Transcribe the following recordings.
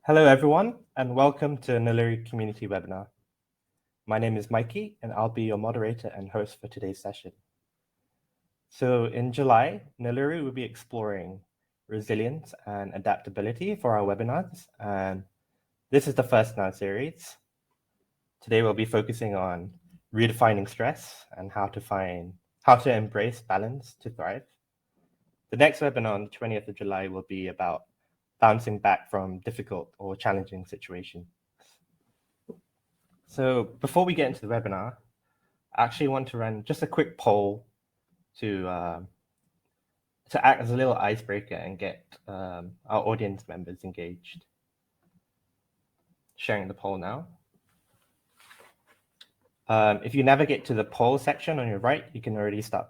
Hello everyone, and welcome to Naluri Community Webinar. My name is Mikey, and I'll be your moderator and host for today's session. So in July, Naluri will be exploring resilience and adaptability for our webinars, and this is the first in our series. Today we'll be focusing on redefining stress and how to embrace balance to thrive. The next webinar on the 20th of July will be about bouncing back from difficult or challenging situations. So before we get into the webinar, I actually want to run just a quick poll to act as a little icebreaker and get our audience members engaged. Sharing the poll now. If you navigate to the poll section on your right, you can already start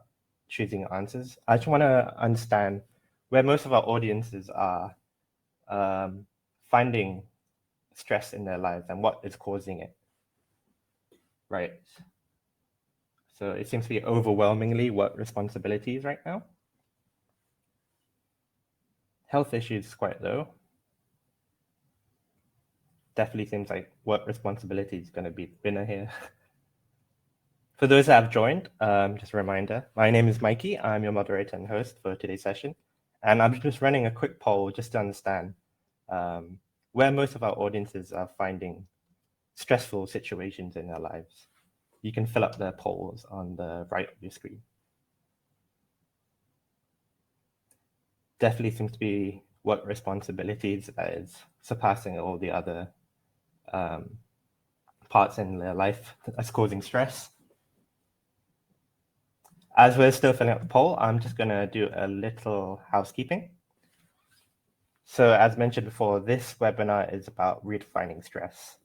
choosing answers. I just want to understand where most of our audiences are finding stress in their lives and what is causing it. Right. So it seems to be overwhelmingly work responsibilities right now. Health issues is quite low. Definitely seems like work responsibility is going to be the winner here. For those that have joined, just a reminder, my name is Mikey. I'm your moderator and host for today's session. And I'm just running a quick poll just to understand where most of our audiences are finding stressful situations in their lives. You can fill up the polls on the right of your screen. Definitely seems to be work responsibilities that is surpassing all the other parts in their life that's causing stress. As we're still filling up the poll, I'm just going to do a little housekeeping. So as mentioned before, this webinar is about redefining stress.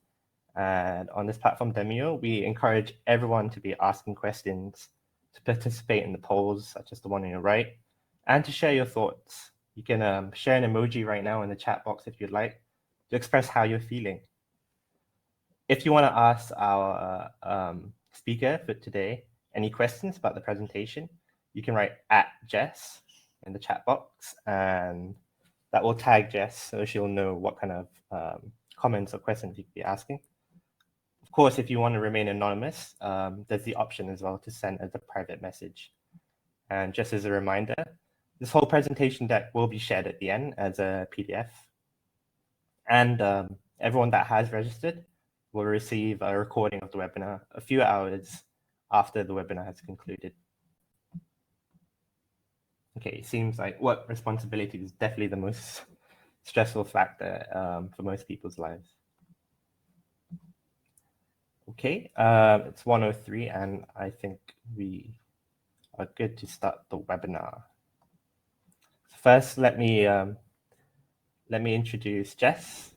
And on this platform demo, we encourage everyone to be asking questions, to participate in the polls, such as the one on your right, and to share your thoughts. You can share an emoji right now in the chat box if you'd like to express how you're feeling. If you want to ask our speaker for today any questions about the presentation, you can write @Jess in the chat box, and that will tag Jess so she'll know what kind of comments or questions you could be asking. Of course, if you want to remain anonymous, there's the option as well to send as a private message. And just as a reminder, this whole presentation deck will be shared at the end as a PDF. And everyone that has registered will receive a recording of the webinar a few hours after the webinar has concluded. Okay, it seems like work responsibility is definitely the most stressful factor for most people's lives. Okay, it's 1:03 and I think we are good to start the webinar. First, let me introduce Jess.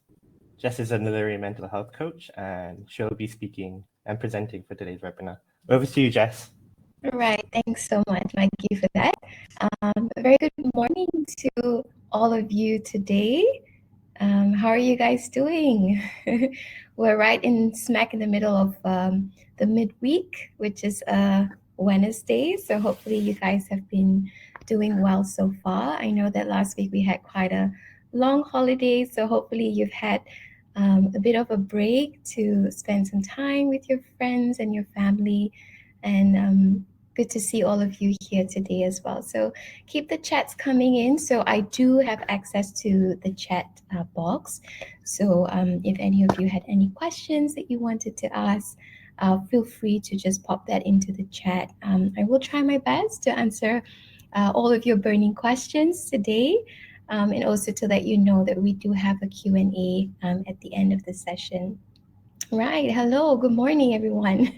Jess is a Naluri mental health coach, and she'll be speaking and presenting for today's webinar. Over to you, Jess. All right, thanks so much, Mikey, for that. A very good morning to all of you today. How are you guys doing? We're right smack in the middle of the midweek, which is Wednesday. So hopefully you guys have been doing well so far. I know that last week we had quite a long holiday, so hopefully you've had a bit of a break to spend some time with your friends and your family. And good to see all of you here today as well. So keep the chats coming in. So I do have access to the chat box. So if any of you had any questions that you wanted to ask, feel free to just pop that into the chat. I will try my best to answer all of your burning questions today. And also to let you know that we do have a Q&A at the end of the session. Right. Hello. Good morning, everyone.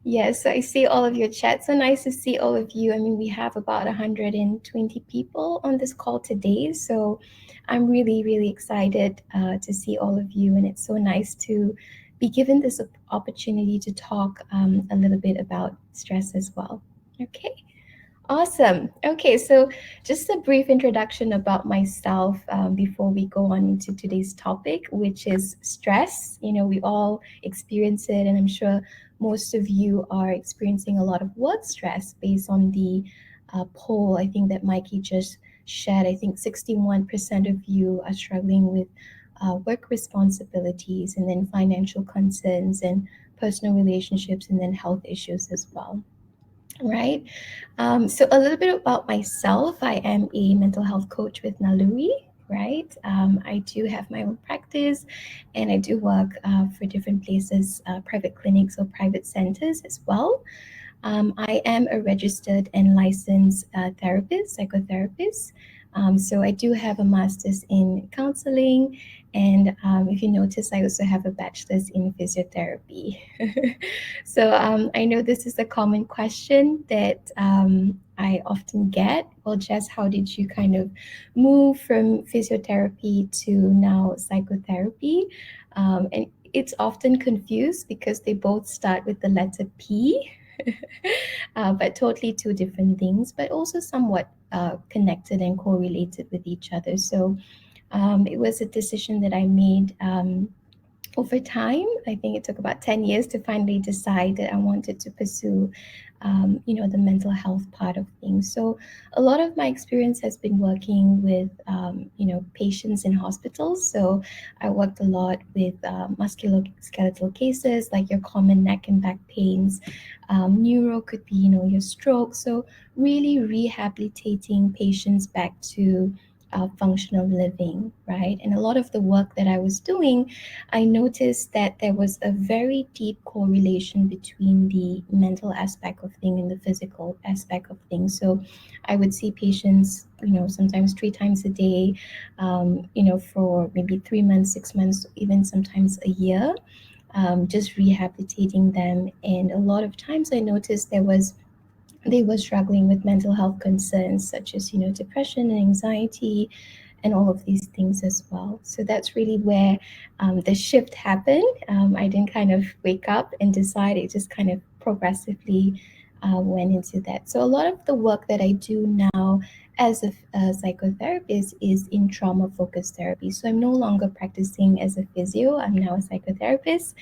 Yes, I see all of your chats. So nice to see all of you. I mean, we have about 120 people on this call today. So I'm really, really excited to see all of you. And it's so nice to be given this opportunity to talk a little bit about stress as well. Okay. Awesome. Okay, so just a brief introduction about myself before we go on into today's topic, which is stress. You know, we all experience it, and I'm sure most of you are experiencing a lot of work stress based on the poll, I think that Mikey just shared. I think 61% of you are struggling with work responsibilities, and then financial concerns and personal relationships, and then health issues as well. Right. So a little bit about myself. I am a mental health coach with Naluri. Right. I do have my own practice, and I do work for different places, private clinics or private centers as well. I am a registered and licensed therapist, psychotherapist. So I do have a master's in counseling, and if you notice, I also have a bachelor's in physiotherapy. So I know this is a common question that I often get. Well, Jess, how did you kind of move from physiotherapy to now psychotherapy? And it's often confused because they both start with the letter P. But totally two different things, but also somewhat connected and correlated with each other. So it was a decision that I made over time. I think it took about 10 years to finally decide that I wanted to pursue, the mental health part of things. So a lot of my experience has been working with, patients in hospitals. So I worked a lot with musculoskeletal cases, like your common neck and back pains. Neuro could be, your stroke. So really rehabilitating patients back to functional living, right? And a lot of the work that I was doing, I noticed that there was a very deep correlation between the mental aspect of things and the physical aspect of things. So I would see patients, sometimes 3 times a day, for maybe 3 months, 6 months, even sometimes a year, just rehabilitating them. And a lot of times I noticed they were struggling with mental health concerns such as depression and anxiety and all of these things as well. So that's really where the shift happened. I didn't kind of wake up and decide, it just kind of progressively went into that. So a lot of the work that I do now as a psychotherapist is in trauma focused therapy. So I'm no longer practicing as a physio, I'm now a psychotherapist,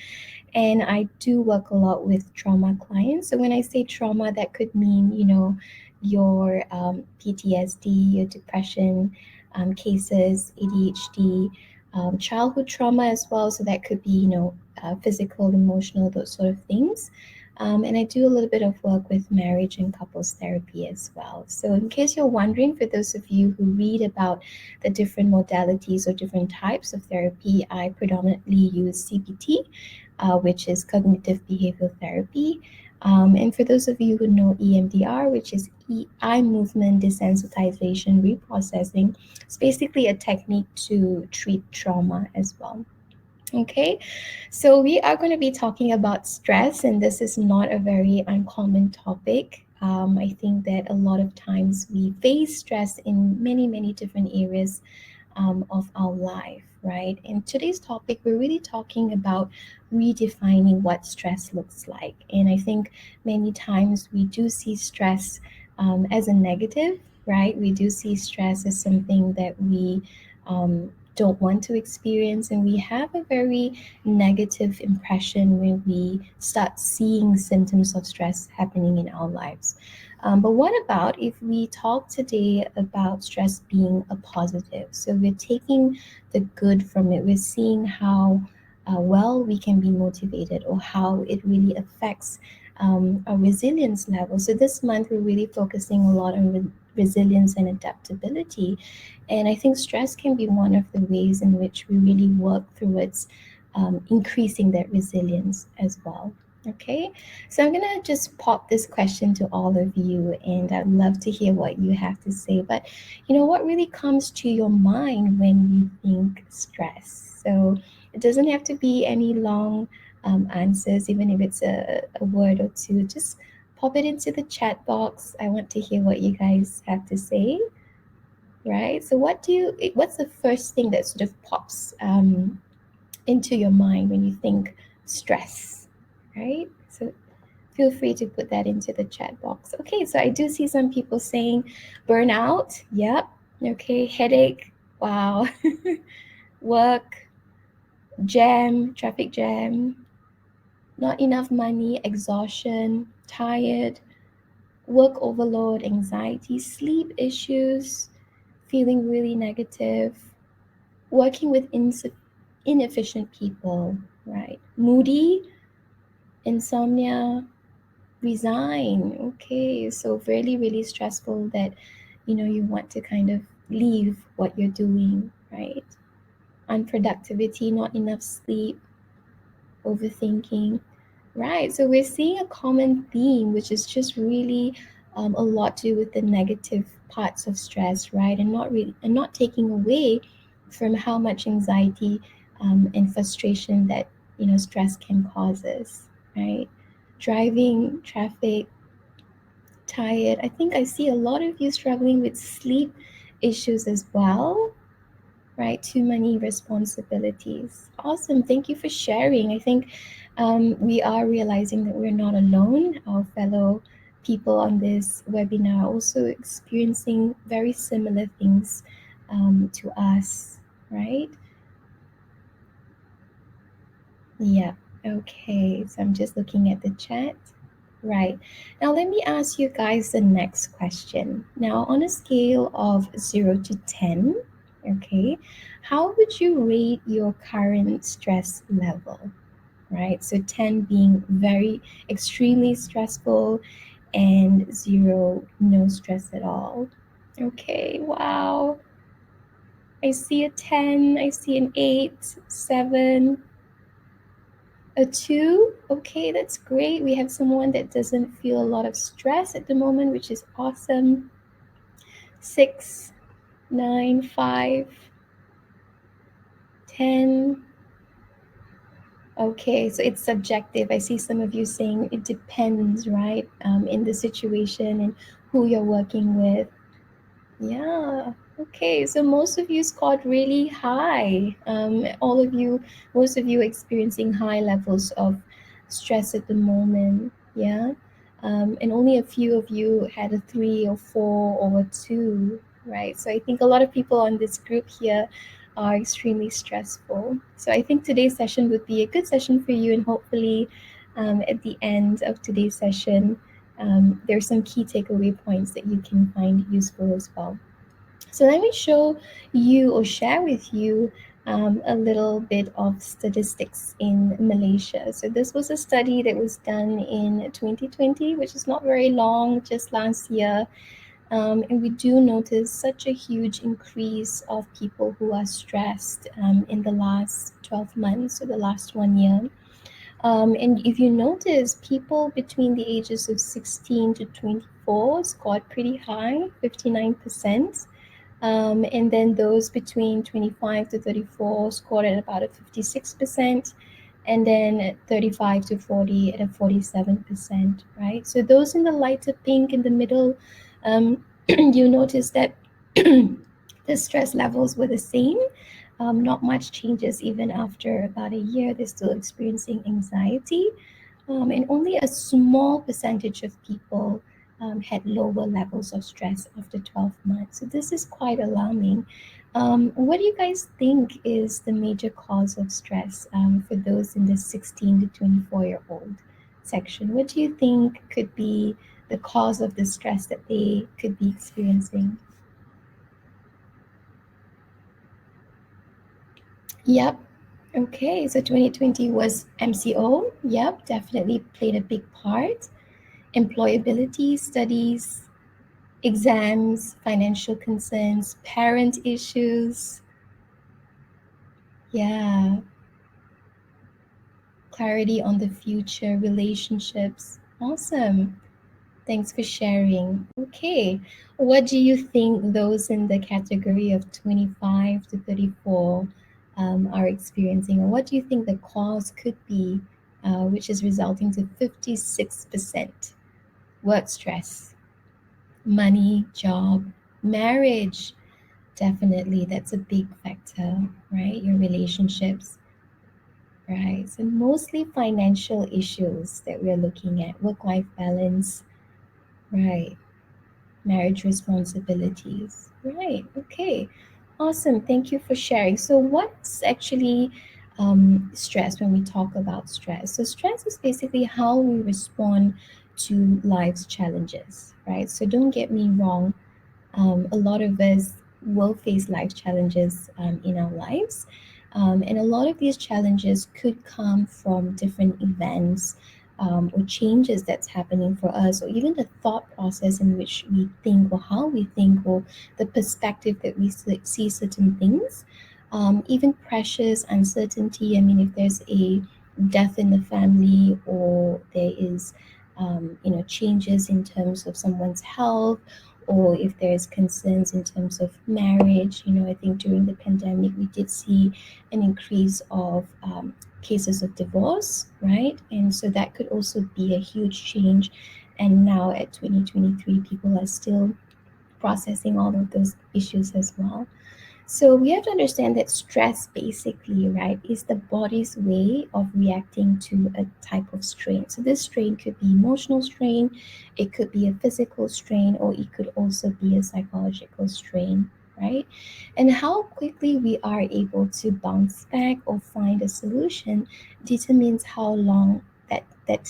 and I do work a lot with trauma clients. So when I say trauma, that could mean, your PTSD, your depression cases, ADHD, childhood trauma as well. So that could be, physical, emotional, those sort of things. And I do a little bit of work with marriage and couples therapy as well. So, in case you're wondering, for those of you who read about the different modalities or different types of therapy, I predominantly use CBT, which is cognitive behavioral therapy. And for those of you who know EMDR, which is eye movement desensitization reprocessing, it's basically a technique to treat trauma as well. Okay, so we are going to be talking about stress, and this is not a very uncommon topic. I think that a lot of times we face stress in many, many different areas of our life, right? In today's topic, we're really talking about redefining what stress looks like. And I think many times we do see stress as a negative, right? We do see stress as something that we don't want to experience, and we have a very negative impression when we start seeing symptoms of stress happening in our lives. But what about if we talk today about stress being a positive? So we're taking the good from it, we're seeing how well we can be motivated, or how it really affects our resilience level. So this month, we're really focusing a lot on resilience and adaptability. And I think stress can be one of the ways in which we really work towards increasing that resilience as well. Okay, so I'm gonna just pop this question to all of you, and I'd love to hear what you have to say. But what really comes to your mind when you think stress? So it doesn't have to be any long answers, even if it's a word or two. Just pop it into the chat box. I want to hear what you guys have to say. Right. So what's the first thing that sort of pops into your mind when you think stress? Right. So feel free to put that into the chat box. Okay, so I do see some people saying burnout. Yep. Okay, headache. Wow. Work, traffic jam, not enough money, exhaustion, tired, work overload, anxiety, sleep issues, feeling really negative, working with inefficient people, right? Moody, insomnia, resign. Okay, so really, really stressful that you want to kind of leave what you're doing, right? Unproductivity, not enough sleep, overthinking. Right. So we're seeing a common theme, which is just really a lot to do with the negative parts of stress, right? And not taking away from how much anxiety and frustration that stress can cause us, right? Driving, traffic, tired. I think I see a lot of you struggling with sleep issues as well, right? Too many responsibilities. Awesome. Thank you for sharing. I think we are realizing that we're not alone. Our fellow people on this webinar are also experiencing very similar things to us, right? Yeah. Okay. So I'm just looking at the chat. Right. Now, let me ask you guys the next question. Now, on a scale of 0 to 10, okay, how would you rate your current stress level? Right. So, 10 being very extremely stressful, and 0, no stress at all. Okay. Wow. I see a 10, I see an 8, 7, a 2. Okay, that's great. We have someone that doesn't feel a lot of stress at the moment, which is awesome. 6, 9, 5, 10. Okay, so it's subjective. I see some of you saying it depends, right? In the situation and who you're working with. Yeah. Okay. So most of you scored really high. All of you, most of you experiencing high levels of stress at the moment. Yeah. And only a few of you had a 3 or 4 or a 2, right? So I think a lot of people on this group here are extremely stressful. So I think today's session would be a good session for you, and hopefully, at the end of today's session, there's some key takeaway points that you can find useful as well. So let me show you or share with you a little bit of statistics in Malaysia. So this was a study that was done in 2020, which is not very long, just last year. And we do notice such a huge increase of people who are stressed in the last 12 months, so the last 1 year. And if you notice, people between the ages of 16 to 24 scored pretty high, 59%. And then those between 25 to 34 scored at about a 56%, and then 35 to 40 at a 47%, right? So those in the lighter pink in the middle, you notice that the stress levels were the same. Not much changes even after about a year. They're still experiencing anxiety, and only a small percentage of people had lower levels of stress after 12 months. So this is quite alarming. What do you guys think is the major cause of stress for those in the 16 to 24-year-old section? What do you think could be the cause of the stress that they could be experiencing? Yep. Okay, so 2020 was MCO. Yep, definitely played a big part. Employability, studies, exams, financial concerns, parent issues. Yeah, clarity on the future, relationships. Awesome. Thanks for sharing. Okay, what do you think those in the category of 25 to 34 are experiencing? Or what do you think the cause could be, which is resulting to 56% work stress, money, job, marriage? Definitely, that's a big factor, right? Your relationships, right? So, mostly financial issues that we're looking at, work life balance, right? Marriage responsibilities, right? Okay, awesome. Thank you for sharing. So, what's actually stress when we talk about stress? So, stress is basically how we respond to life's challenges, right? So, don't get me wrong, a lot of us will face life challenges in our lives. And a lot of these challenges could come from different events, or changes that's happening for us, or even the thought process in which we think, or how we think, or the perspective that we see certain things. Even pressures, uncertainty. I mean, if there's a death in the family, or there is, changes in terms of someone's health, or if there's concerns in terms of marriage. I think during the pandemic we did see an increase of cases of divorce, right? And so that could also be a huge change. And now at 2023, people are still processing all of those issues as well. So we have to understand that stress basically, right, is the body's way of reacting to a type of strain. So this strain could be emotional strain, it could be a physical strain, or it could also be a psychological strain, right? And how quickly we are able to bounce back or find a solution determines how long that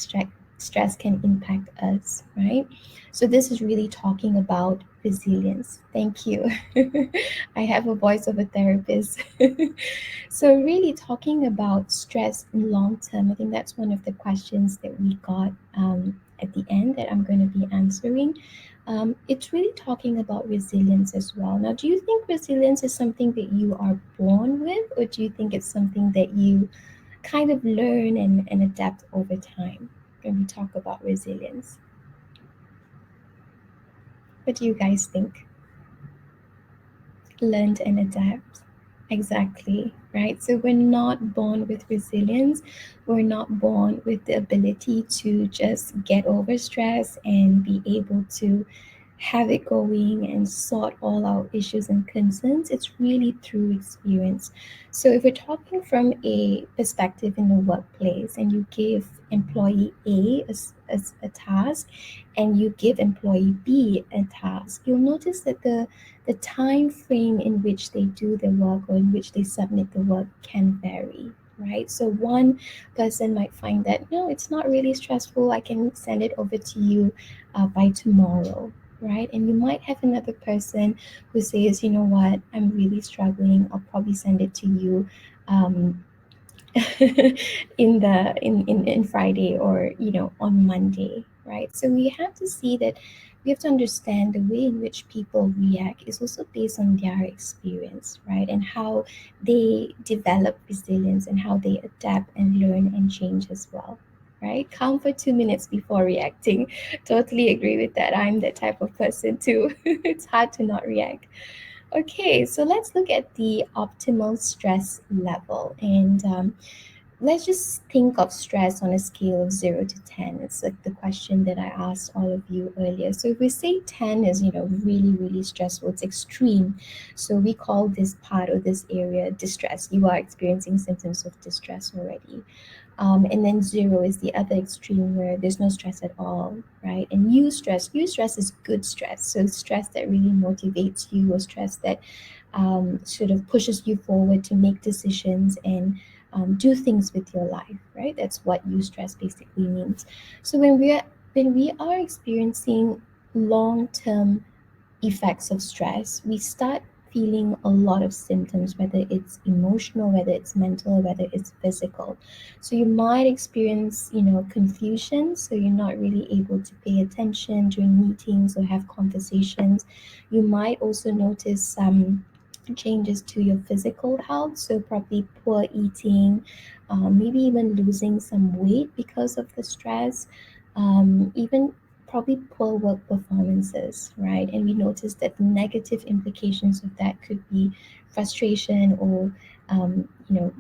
stress can impact us, right? So this is really talking about resilience. Thank you. I have a voice of a therapist. So, really talking about stress in long term, I think that's one of the questions that we got at the end that I'm going to be answering. It's really talking about resilience as well. Now, do you think resilience is something that you are born with, or do you think it's something that you kind of learn and adapt over time when we talk about resilience? What do you guys think? Learned and adapt. Exactly, right? So we're not born with resilience. We're not born with the ability to just get over stress and be able to have it going and sort all our issues and concerns. It's really through experience. So if we're talking from a perspective in the workplace, and you give employee A a task, and you give employee B a task, you'll notice that the time frame in which they do the work, or in which they submit the work, can vary, right? So one person might find that, no, it's not really stressful, I can send it over to you by tomorrow, right? And you might have another person who says, you know what, I'm really struggling, I'll probably send it to you um, in Friday, or on Monday, right? So we have to see that we have to understand the way in which people react is also based on their experience, right? And how they develop resilience, and how they adapt and learn and change as well. Right? Calm for 2 minutes before reacting. Totally agree with that. I'm that type of person too. It's hard to not react. Okay, so let's look at the optimal stress level. And let's just think of stress on a scale of 0 to 10. It's like the question that I asked all of you earlier. So if we say 10 is, really, really stressful, it's extreme. So we call this part, or this area, distress. You are experiencing symptoms of distress already. And then 0 is the other extreme, where there's no stress at all, right? And eustress is good stress. So stress that really motivates you, or stress that sort of pushes you forward to make decisions and do things with your life, right? That's what eustress basically means. So when we are experiencing long-term effects of stress, we start feeling a lot of symptoms, whether it's emotional, whether it's mental, whether it's physical. So you might experience, confusion. So you're not really able to pay attention during meetings or have conversations. You might also notice some changes to your physical health. So probably poor eating, maybe even losing some weight because of the stress, even probably poor work performances, right? And we notice that the negative implications of that could be frustration, or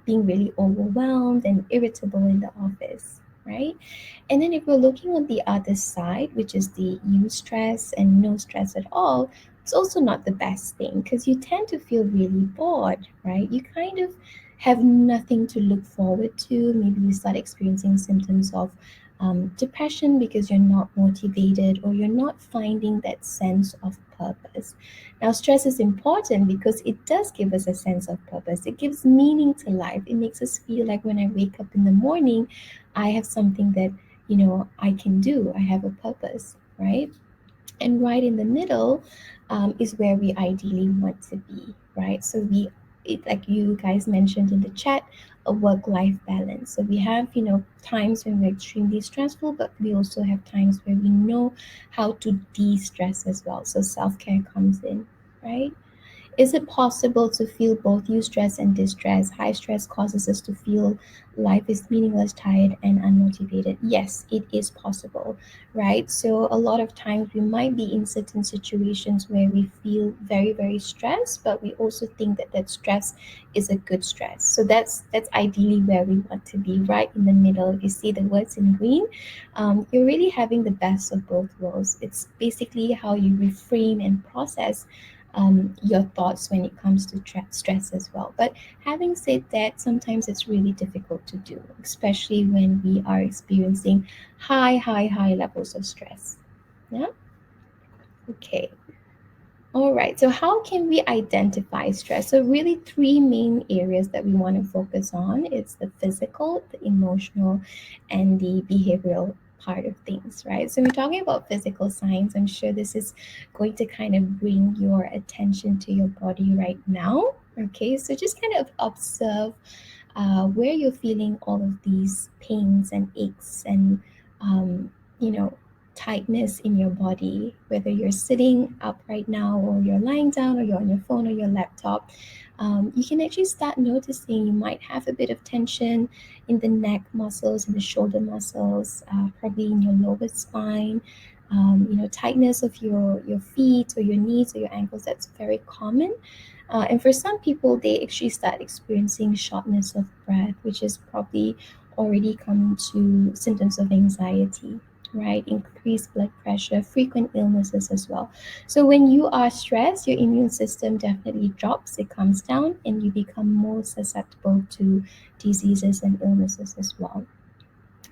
being really overwhelmed and irritable in the office, right? And then if we're looking on the other side, which is the stress and no stress at all, it's also not the best thing, because you tend to feel really bored, right? You kind of have nothing to look forward to. Maybe you start experiencing symptoms of depression because you're not motivated, or you're not finding that sense of purpose. Now, stress is important because it does give us a sense of purpose. It gives meaning to life. It makes us feel like when I wake up in the morning, I have something that, I can do. I have a purpose, right? And right in the middle is where we ideally want to be, right? So we it, like you guys mentioned in the chat, a work-life balance. So we have, times when we're extremely stressful, but we also have times where we know how to de-stress as well. So self-care comes in, right? Is it possible to feel both eustress and distress? High stress causes us to feel life is meaningless, tired, and unmotivated. Yes, it is possible, right? So a lot of times we might be in certain situations where we feel very, very stressed, but we also think that that stress is a good stress. So that's ideally where we want to be, right in the middle. If you see the words in green, you're really having the best of both worlds. It's basically how you reframe and process your thoughts when it comes to stress as well. But having said that, sometimes it's really difficult to do, especially when we are experiencing high levels of stress. Yeah. Okay. All right. So, how can we identify stress? So, really, three main areas that we want to focus on. It's the physical, the emotional, and the behavioral part of things, right? So, we're talking about physical signs. I'm sure this is going to kind of bring your attention to your body right now. Okay. So, just kind of observe where you're feeling all of these pains and aches and you know tightness in your body, whether you're sitting up right now or you're lying down or you're on your phone or your laptop. You can actually start noticing you might have a bit of tension in the neck muscles, in the shoulder muscles, probably in your lower spine. Tightness of your feet or your knees or your ankles. That's very common. And for some people, they actually start experiencing shortness of breath, which is probably already coming to symptoms of anxiety, right? Increased blood pressure, frequent illnesses as well. So when you are stressed, your immune system definitely drops, it comes down, and you become more susceptible to diseases and illnesses as well.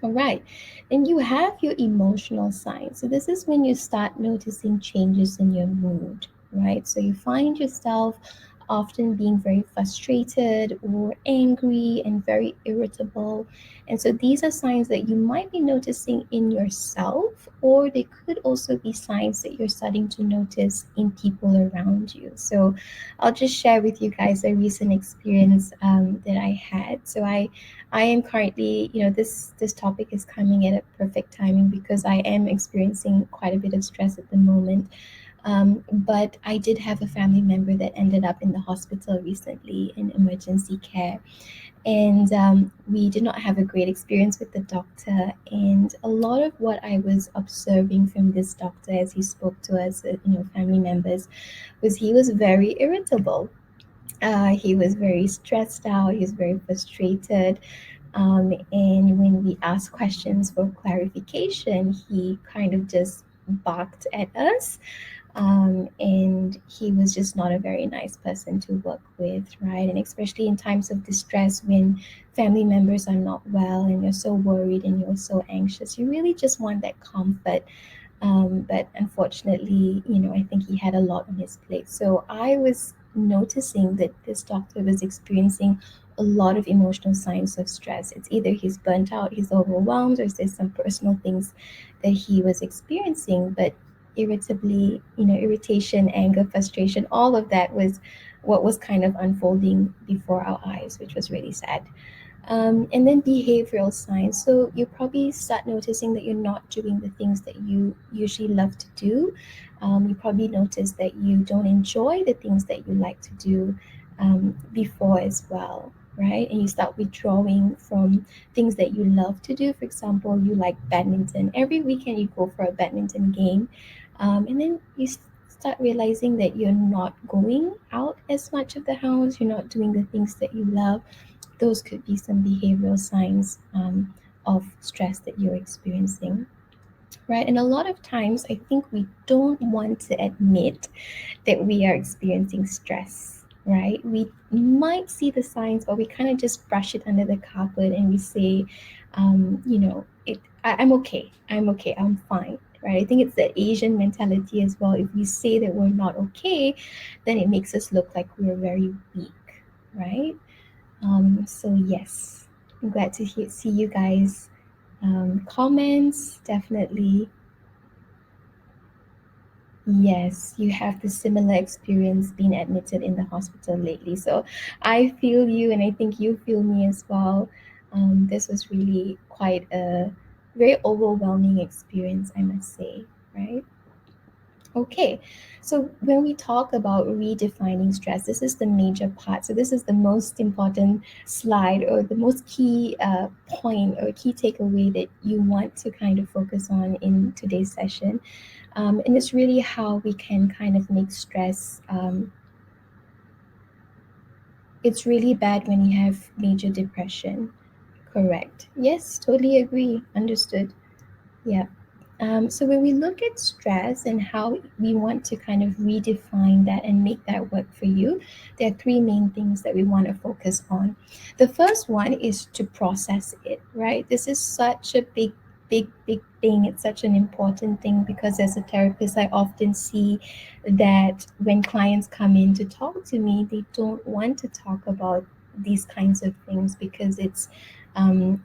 All right. Then you have your emotional signs. So this is when you start noticing changes in your mood, right? So you find yourself often being very frustrated or angry and very irritable. And so these are signs that you might be noticing in yourself, or they could also be signs that you're starting to notice in people around you. So I'll just share with you guys a recent experience that I had. I am currently, this topic is coming at a perfect timing because I am experiencing quite a bit of stress at the moment. But I did have a family member that ended up in the hospital recently in emergency care, and we did not have a great experience with the doctor. And a lot of what I was observing from this doctor as he spoke to us, family members, was he was very irritable. He was very stressed out. He was very frustrated. And when we asked questions for clarification, he kind of just barked at us. And he was just not a very nice person to work with, right? And especially in times of distress when family members are not well and you're so worried and you're so anxious, you really just want that comfort. But unfortunately, I think he had a lot on his plate. So I was noticing that this doctor was experiencing a lot of emotional signs of stress. It's either he's burnt out, he's overwhelmed, or there's some personal things that he was experiencing. But irritably, irritation, anger, frustration, all of that was what was kind of unfolding before our eyes, which was really sad. And then behavioral signs. So you probably start noticing that you're not doing the things that you usually love to do. You probably notice that you don't enjoy the things that you like to do before as well, right? And you start withdrawing from things that you love to do. For example, you like badminton. Every weekend you go for a badminton game, and then you start realizing that you're not going out as much of the house. You're not doing the things that you love. Those could be some behavioral signs of stress that you're experiencing, right? And a lot of times, I think we don't want to admit that we are experiencing stress, right? We might see the signs, but we kind of just brush it under the carpet and we say, I'm okay, I'm fine. Right? I think it's the Asian mentality as well. If we say that we're not okay, then it makes us look like we're very weak, right? So yes, I'm glad to see you guys. Comments definitely. Yes, you have the similar experience being admitted in the hospital lately. So I feel you, and I think you feel me as well. This was really quite a very overwhelming experience, I must say, right? Okay, so when we talk about redefining stress, this is the major part. So this is the most important slide or the most key point or key takeaway that you want to kind of focus on in today's session. And it's really how we can kind of make stress. It's really bad when you have major depression. Correct. Yes, totally agree. Understood. Yeah. So when we look at stress and how we want to kind of redefine that and make that work for you, there are three main things that we want to focus on. The first one is to process it, right? This is such a big thing. It's such an important thing because as a therapist, I often see that when clients come in to talk to me, they don't want to talk about these kinds of things because it's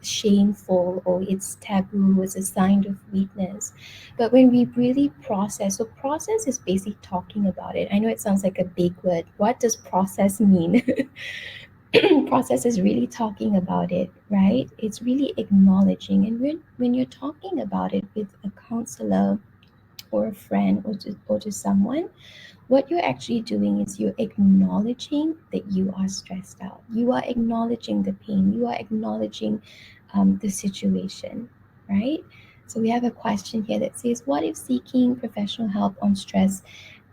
shameful or it's taboo, it's a sign of weakness. But when we really process, so process is basically talking about it. I know it sounds like a big word. What does process mean? Process is really talking about it, right? It's really acknowledging. And when you're talking about it with a counselor or a friend or to someone, what you're actually doing is you're acknowledging that you are stressed out. You are acknowledging the pain. You are acknowledging the situation, right? So we have a question here that says, what if seeking professional help on stress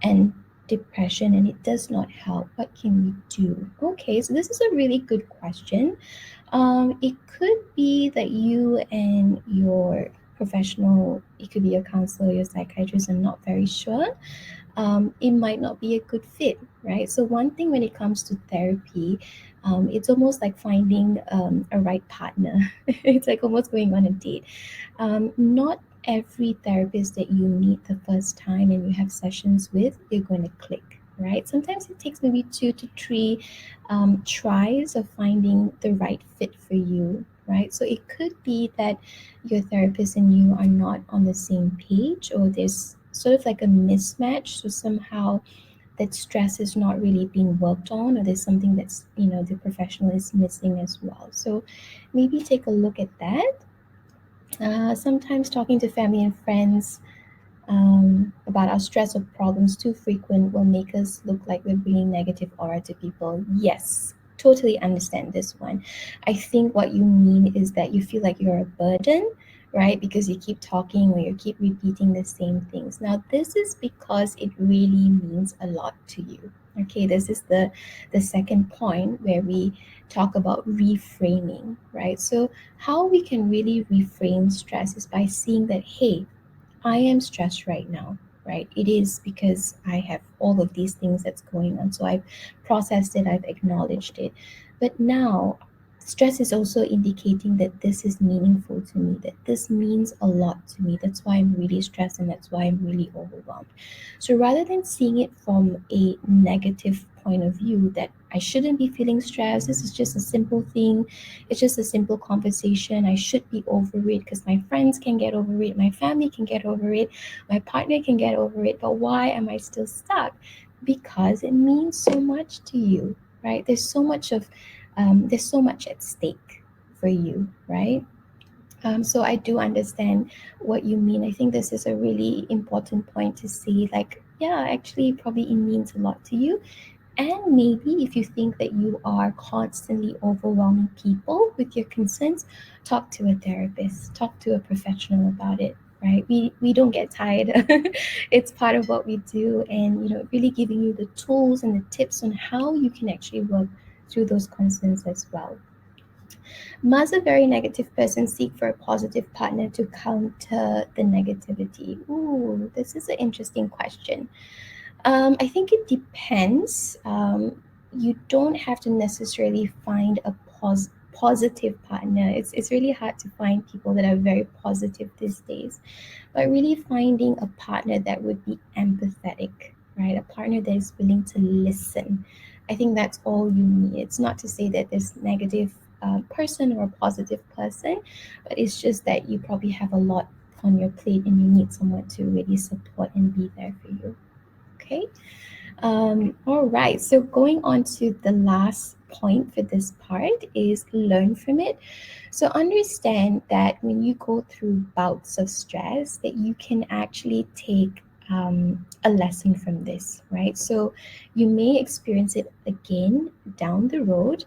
and depression and it does not help? What can we do? Okay, so this is a really good question. It could be that you and your professional, it could be your counselor, your psychiatrist, I'm not very sure, it might not be a good fit, right? So, one thing when it comes to therapy, it's almost like finding a right partner. It's like almost going on a date. Not every therapist that you meet the first time and you have sessions with, you're going to click, right? Sometimes it takes maybe 2 to 3 tries of finding the right fit for you, right? So, it could be that your therapist and you are not on the same page or there's sort of like a mismatch, so somehow that stress is not really being worked on or there's something that's the professional is missing as well. So maybe take a look at that. Sometimes talking to family and friends about our stress or problems too frequent will make us look like we're bringing negative aura to people. Yes, totally understand this one. I think what you mean is that you feel like you're a burden, right? Because you keep talking or you keep repeating the same things. Now, this is because it really means a lot to you. Okay, this is the second point where we talk about reframing, right? So how we can really reframe stress is by seeing that, hey, I am stressed right now, right? It is because I have all of these things that's going on. So I've processed it, I've acknowledged it. But now, stress is also indicating that this is meaningful to me, that this means a lot to me. That's why I'm really stressed and that's why I'm really overwhelmed. So rather than seeing it from a negative point of view that I shouldn't be feeling stressed, this is just a simple thing, it's just a simple conversation. I should be over it because my friends can get over it, my family can get over it, my partner can get over it. But why am I still stuck? Because it means so much to you, right? There's so much at stake for you, right? So I do understand what you mean. I think this is a really important point to see. Like, yeah, actually, probably it means a lot to you, and maybe if you think that you are constantly overwhelming people with your concerns, talk to a therapist, talk to a professional about it, right? We don't get tired. It's part of what we do, and really giving you the tools and the tips on how you can actually work through those concerns as well. Must a very negative person seek for a positive partner to counter the negativity? Ooh, this is an interesting question. I think it depends. You don't have to necessarily find a positive partner. It's really hard to find people that are very positive these days. But really finding a partner that would be empathetic, right? A partner that is willing to listen. I think that's all you need. It's not to say that there's negative person or a positive person, but it's just that you probably have a lot on your plate and you need someone to really support and be there for you. Okay. All right. So going on to the last point for this part is learn from it. So understand that when you go through bouts of stress, that you can actually take a lesson from this, right? So you may experience it again down the road,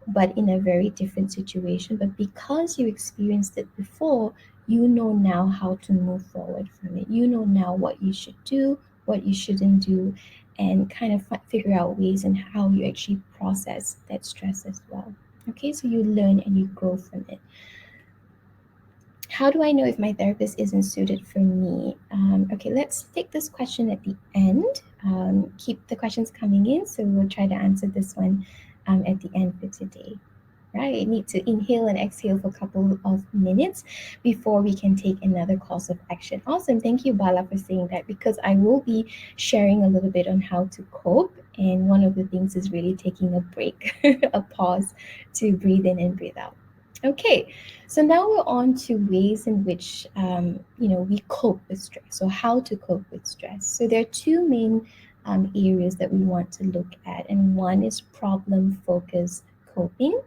but in a very different situation. But because you experienced it before, you know now how to move forward from it. You know now what you should do, what you shouldn't do, and kind of figure out ways and how you actually process that stress as well. Okay, so you learn and you grow from it. How do I know if my therapist isn't suited for me? Okay, let's take this question at the end. Keep the questions coming in, so we'll try to answer this one at the end for today. Right, need to inhale and exhale for a couple of minutes before we can take another course of action. Awesome. Thank you, Bala, for saying that because I will be sharing a little bit on how to cope. And one of the things is really taking a break, a pause to breathe in and breathe out. Okay, so now we're on to ways in which we cope with stress. So how to cope with stress. So there are two main areas that we want to look at, and one is problem focused coping,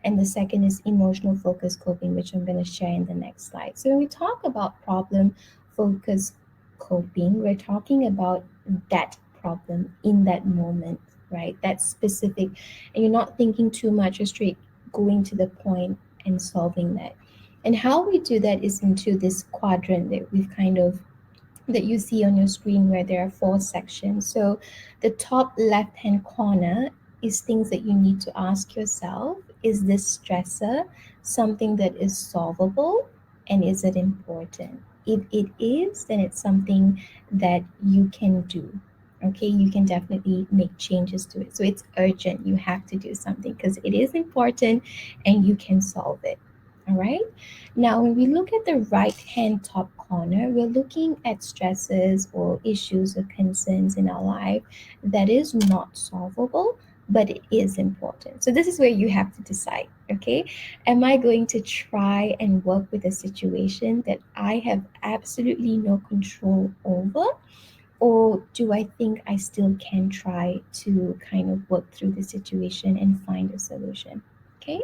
and the second is emotional focus coping, which I'm going to share in the next slide. So when we talk about problem focus coping, we're talking about that problem in that moment, right? That's specific, and you're not thinking too much, you're straight going to the point and solving that. And how we do that is into this quadrant that we've kind of that you see on your screen where there are four sections. So the top left hand corner is things that you need to ask yourself. Is this stressor something that is solvable, and is it important? If it is, then it's something that you can do. Okay, you can definitely make changes to it. So it's urgent. You have to do something because it is important and you can solve it. All right. Now, when we look at the right hand top corner, we're looking at stresses or issues or concerns in our life that is not solvable, but it is important. So, this is where you have to decide, okay? Am I going to try and work with a situation that I have absolutely no control over? Or do I think I still can try to kind of work through the situation and find a solution? Okay.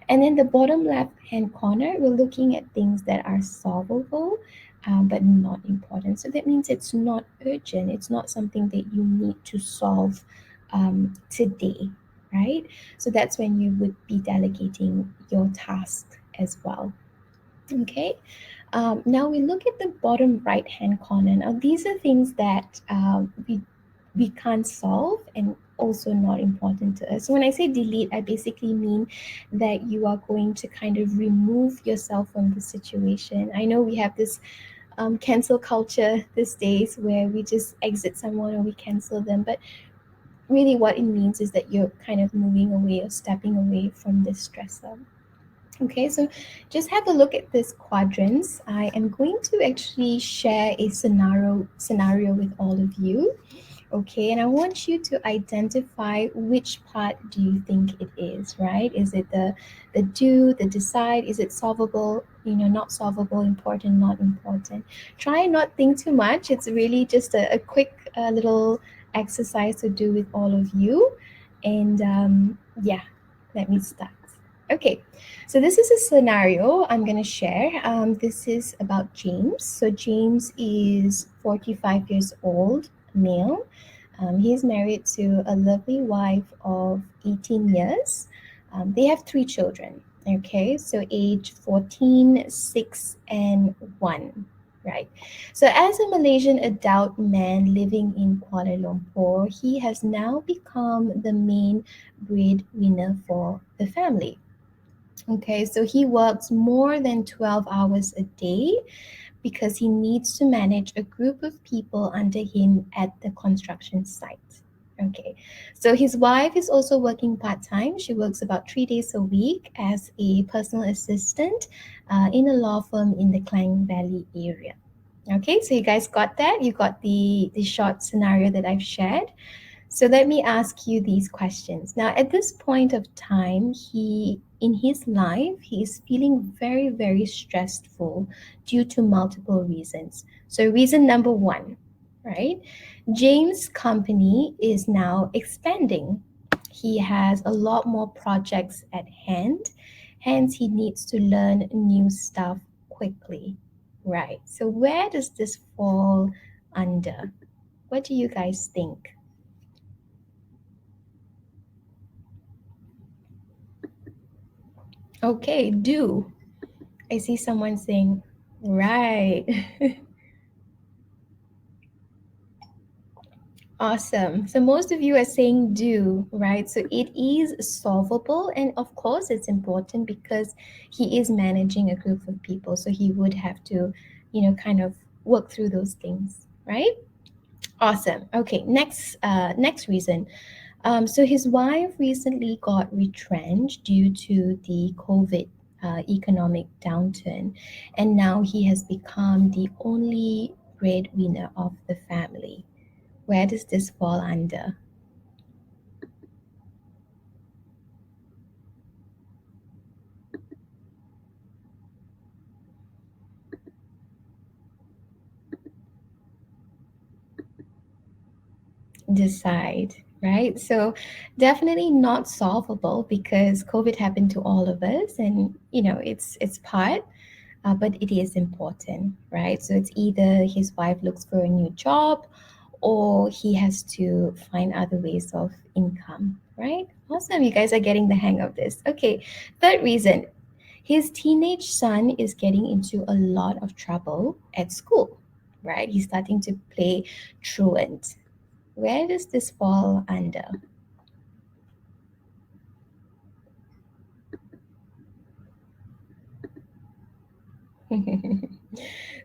And in the bottom left hand corner, we're looking at things that are solvable, but not important. So that means it's not urgent. It's not something that you need to solve today, right? So that's when you would be delegating your task as well. Okay. Now we look at the bottom right hand corner. Now these are things that we can't solve and also not important to us. So when I say delete, I basically mean that you are going to kind of remove yourself from the situation. I know we have this cancel culture these days where we just exit someone or we cancel them, but really what it means is that you're kind of moving away or stepping away from this stressor. Okay, so just have a look at this quadrants. I am going to actually share a scenario with all of you. Okay, and I want you to identify which part do you think it is, right? Is it the do, the decide? Is it solvable? Not solvable, important, not important. Try and not think too much. It's really just a quick little exercise to do with all of you. And yeah, let me start. Okay, so this is a scenario I'm going to share. This is about James. So James is 45 years old, male. He's married to a lovely wife of 18 years. They have three children, okay? So age 14, 6, and 1, right? So as a Malaysian adult man living in Kuala Lumpur, he has now become the main breadwinner for the family. Okay, so he works more than 12 hours a day because he needs to manage a group of people under him at the construction site. Okay, so his wife is also working part time. She works about 3 days a week as a personal assistant in a law firm in the Klang Valley area. Okay, so you guys got that? You got the short scenario that I've shared. So let me ask you these questions. Now, at this point of time, he in his life, he is feeling very, very stressful due to multiple reasons. So, reason number one, right? James' company is now expanding. He has a lot more projects at hand, hence, he needs to learn new stuff quickly. Right. So, where does this fall under? What do you guys think? Okay, do. I see someone saying, right. Awesome. So most of you are saying do, right? So it is solvable. And of course, it's important because he is managing a group of people. So he would have to, kind of work through those things, right? Awesome. Okay, next reason. So his wife recently got retrenched due to the COVID economic downturn, and now he has become the only breadwinner of the family. Where does this fall under? Decide, right? So definitely not solvable because COVID happened to all of us, and it's part. But it is important, right? So it's either his wife looks for a new job or he has to find other ways of income, right? Awesome. You guys are getting the hang of this. Okay. Third reason, his teenage son is getting into a lot of trouble at school, right? He's starting to play truant. Where does this fall under?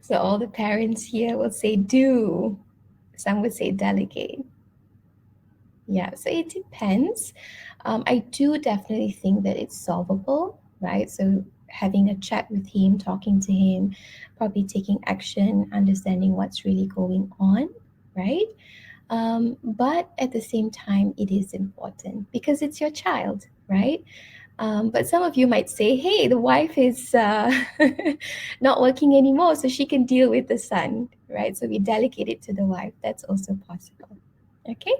So all the parents here will say do. Some would say delegate. Yeah, so it depends. I do definitely think that it's solvable, right? So having a chat with him, talking to him, probably taking action, understanding what's really going on, right? But at the same time, it is important because it's your child, right? But some of you might say, hey, the wife is not working anymore, so she can deal with the son, right? So we delegate it to the wife. That's also possible. Okay.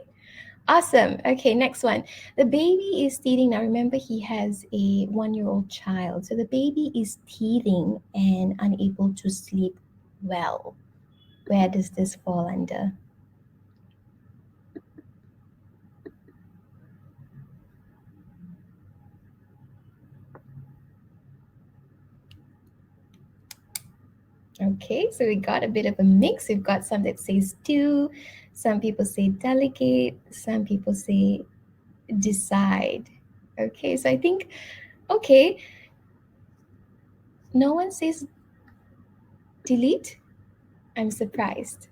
Awesome. Okay, next one. The baby is teething. Now, remember, he has a 1 year old child. So the baby is teething and unable to sleep well. Where does this fall under? Okay, so we got a bit of a mix. We've got some that says do, some people say delegate, some people say decide. Okay, so I think, okay, no one says delete. I'm surprised.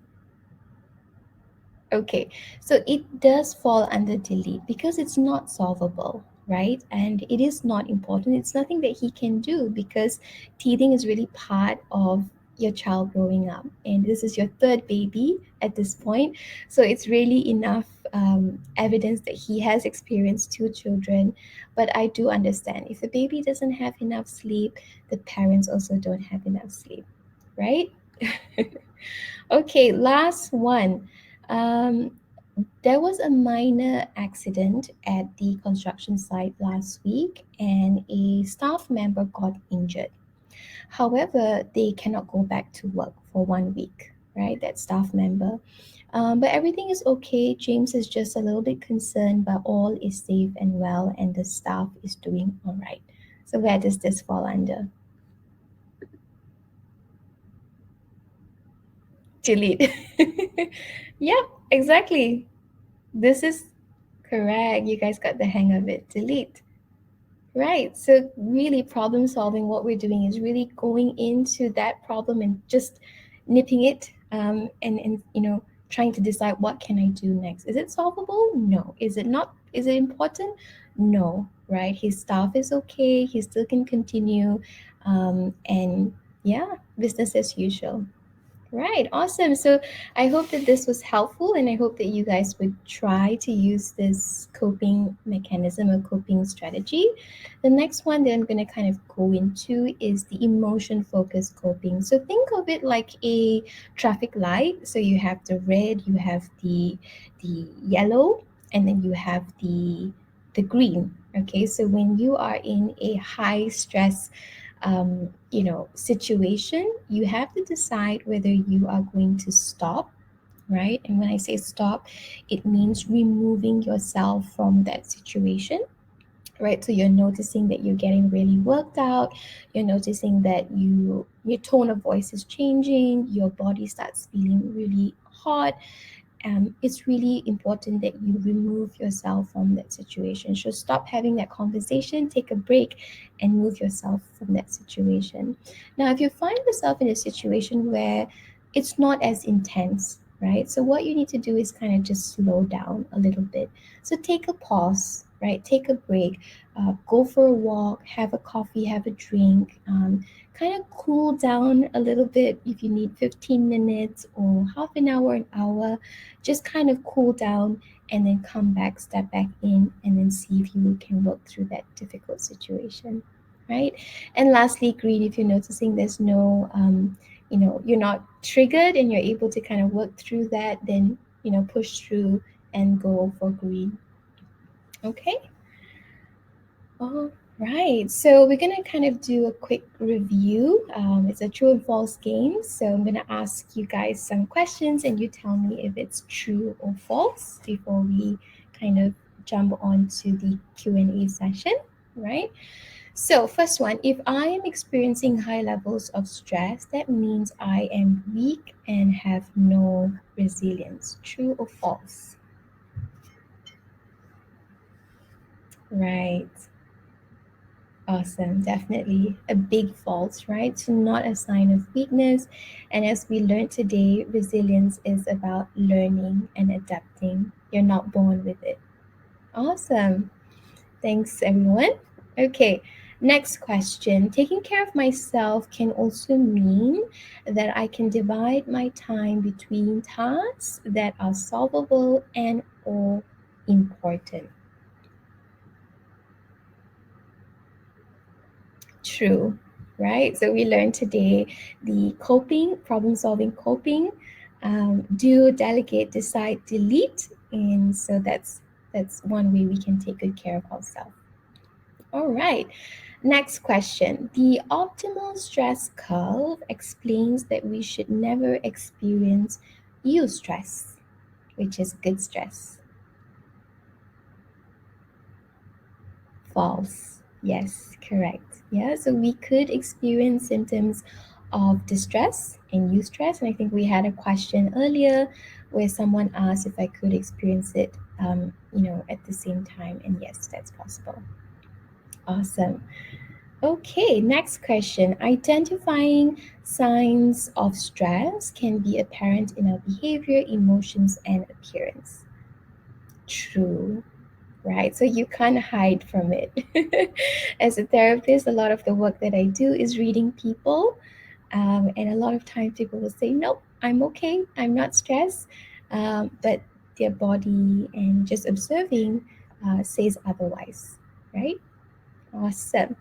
Okay, so it does fall under delete because it's not solvable, right? And it is not important. It's nothing that he can do because teething is really part of your child growing up. And this is your third baby at this point. So it's really enough evidence that he has experienced two children. But I do understand if the baby doesn't have enough sleep, the parents also don't have enough sleep, right? Okay, last one. Um, there was a minor accident at the construction site last week, and a staff member got injured. However, they cannot go back to work for 1 week, right? That staff member. But everything is okay. James is just a little bit concerned, but all is safe and well, and the staff is doing all right. So, where does this fall under? Delete. Yeah, exactly. This is correct. You guys got the hang of it. Delete. Right. So really problem solving, what we're doing is really going into that problem and just nipping it and trying to decide what can I do next. Is it solvable? No. Is it not? Is it important? No. Right. His staff is okay. He still can continue. And yeah, business as usual. Right, awesome. So I hope that this was helpful, and I hope that you guys would try to use this coping mechanism or coping strategy. The next one that I'm going to kind of go into is the emotion focused coping. So think of it like a traffic light. So you have the red, you have the yellow, and then you have the green. Okay, so when you are in a high stress situation, you have to decide whether you are going to stop, right? And when I say stop, it means removing yourself from that situation, right? So you're noticing that you're getting really worked out, you're noticing that your tone of voice is changing, your body starts feeling really hot. It's really important that you remove yourself from that situation. So stop having that conversation, take a break, and move yourself from that situation. Now, if you find yourself in a situation where it's not as intense, right? So what you need to do is kind of just slow down a little bit. So take a pause, right? Take a break, go for a walk, have a coffee, have a drink. Kind of cool down a little bit if you need 15 minutes or half an hour, just kind of cool down and then come back, step back in, and then see if you can work through that difficult situation, right? And lastly, green, if you're noticing there's no, you're not triggered and you're able to kind of work through that, then, push through and go for green. Okay. All right. So we're going to kind of do a quick review. It's a true and false game. So I'm going to ask you guys some questions and you tell me if it's true or false before we kind of jump on to the Q&A session, right? So first one, if I am experiencing high levels of stress, that means I am weak and have no resilience. True or false? Right. Awesome, definitely a big fault, right? So not a sign of weakness. And as we learned today, resilience is about learning and adapting. You're not born with it. Awesome. Thanks, everyone. Okay, next question. Taking care of myself can also mean that I can divide my time between tasks that are solvable and or important. True, right? So we learned today the coping, problem solving coping, do, delegate, decide, delete. And so that's one way we can take good care of ourselves. All right. Next question. The optimal stress curve explains that we should never experience eustress, which is good stress. False. Yes, correct. Yeah, so we could experience symptoms of distress and eustress. And I think we had a question earlier where someone asked if I could experience it, at the same time. And yes, that's possible. Awesome. Okay, next question. Identifying signs of stress can be apparent in our behavior, emotions, and appearance. True, right? So you can't hide from it. As a therapist, a lot of the work that I do is reading people. And a lot of times people will say, nope, I'm okay, I'm not stressed. But their body and just observing says otherwise, right? Awesome.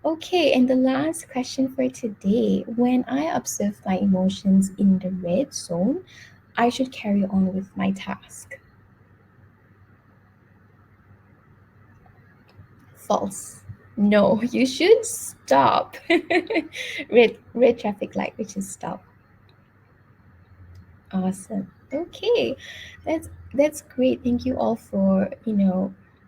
Okay, and the last question for today. When I observe my emotions in the red zone, I should carry on with my task. False. No, you should stop. Red traffic light, which is stop. Awesome. Okay, that's great. Thank you all for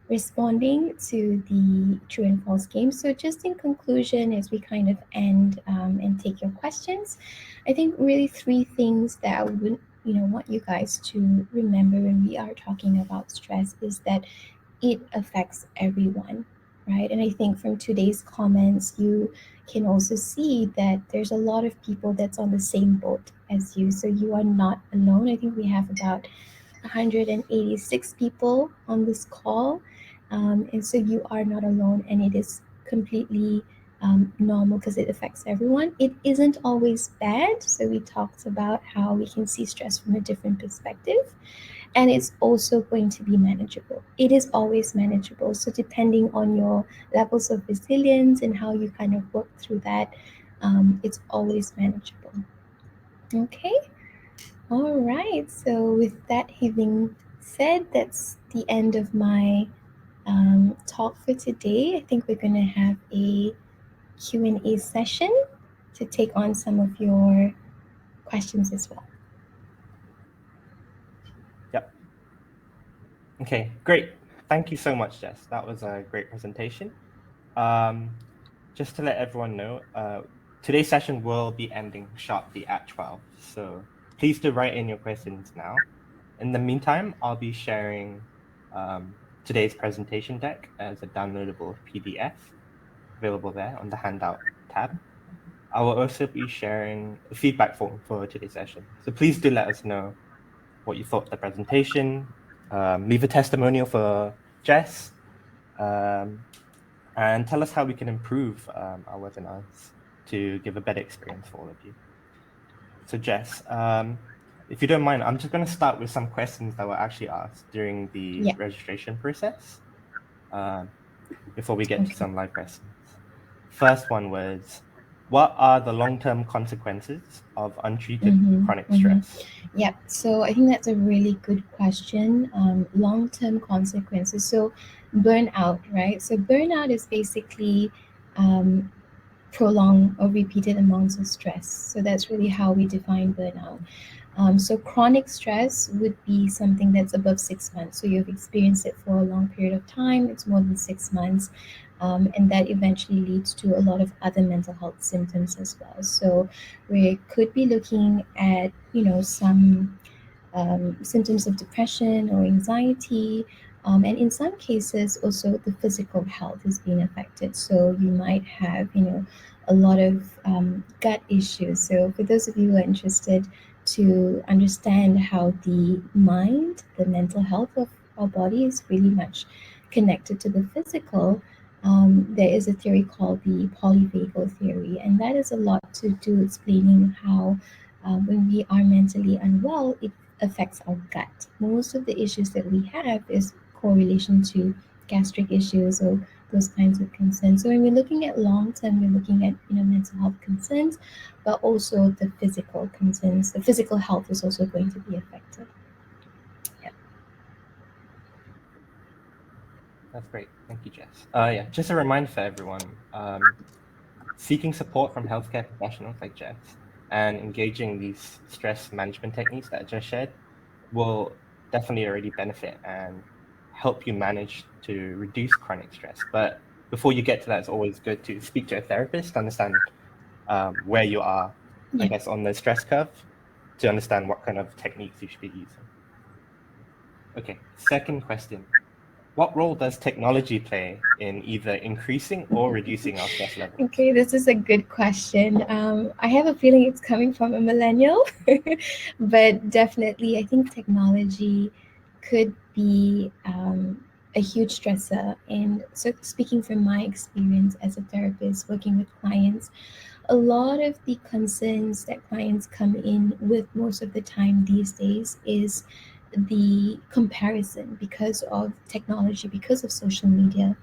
responding to the true and false game. So just in conclusion, as we kind of end and take your questions, I think really three things that I would want you guys to remember when we are talking about stress is that it affects everyone, right? And I think from today's comments, you can also see that there's a lot of people that's on the same boat as you. So you are not alone. I think we have about 186 people on this call. And so you are not alone, and it is completely normal because it affects everyone. It isn't always bad. So we talked about how we can see stress from a different perspective, and it's also going to be manageable. It is always manageable. So depending on your levels of resilience and how you kind of work through that, it's always manageable. Okay. All right. So with that having said, that's the end of my talk for today. I think we're going to have a Q&A session to take on some of your questions as well. Yep. Okay, great. Thank you so much, Jess. That was a great presentation. Um, just to let everyone know, today's session will be ending sharply at 12. So please do write in your questions now. In the meantime, I'll be sharing today's presentation deck as a downloadable PDF available there on the handout tab. I will also be sharing a feedback form for today's session. So please do let us know what you thought of the presentation. Leave a testimonial for Jess, and tell us how we can improve our webinars to give a better experience for all of you. So Jess, if you don't mind, I'm just going to start with some questions that were actually asked during the Yeah. registration process before we get to Okay. some live questions. First one was, what are the long-term consequences of untreated Mm-hmm, chronic mm-hmm. stress? Yeah, so I think that's a really good question. Long term consequences. So, burnout, right? So, burnout is basically um, prolonged or repeated amounts of stress. So, that's really how we define burnout. So chronic stress would be something that's above 6 months. So you've experienced it for a long period of time. It's more than 6 months, and that eventually leads to a lot of other mental health symptoms as well. So we could be looking at some symptoms of depression or anxiety. And in some cases, also the physical health is being affected. So you might have, a lot of gut issues. So for those of you who are interested to understand how the mind, the mental health of our body is really much connected to the physical, there is a theory called the polyvagal theory, and that is a lot to do explaining how when we are mentally unwell, it affects our gut. Most of the issues that we have is correlation to gastric issues or those kinds of concerns. So when we're looking at long term, we're looking at mental health concerns, but also the physical concerns. The physical health is also going to be affected. Yeah. That's great. Thank you, Jess. Yeah, just a reminder for everyone, seeking support from healthcare professionals like Jess and engaging these stress management techniques that I just shared will definitely already benefit and help you manage to reduce chronic stress. But before you get to that, it's always good to speak to a therapist to understand where you are, I Yeah. guess, on the stress curve to understand what kind of techniques you should be using. Okay, second question. What role does technology play in either increasing or reducing our stress levels? Okay, this is a good question. I have a feeling it's coming from a millennial, but definitely, I think technology could be a huge stressor. And so, speaking from my experience as a therapist working with clients, a lot of the concerns that clients come in with most of the time these days is the comparison because of technology, because of social media.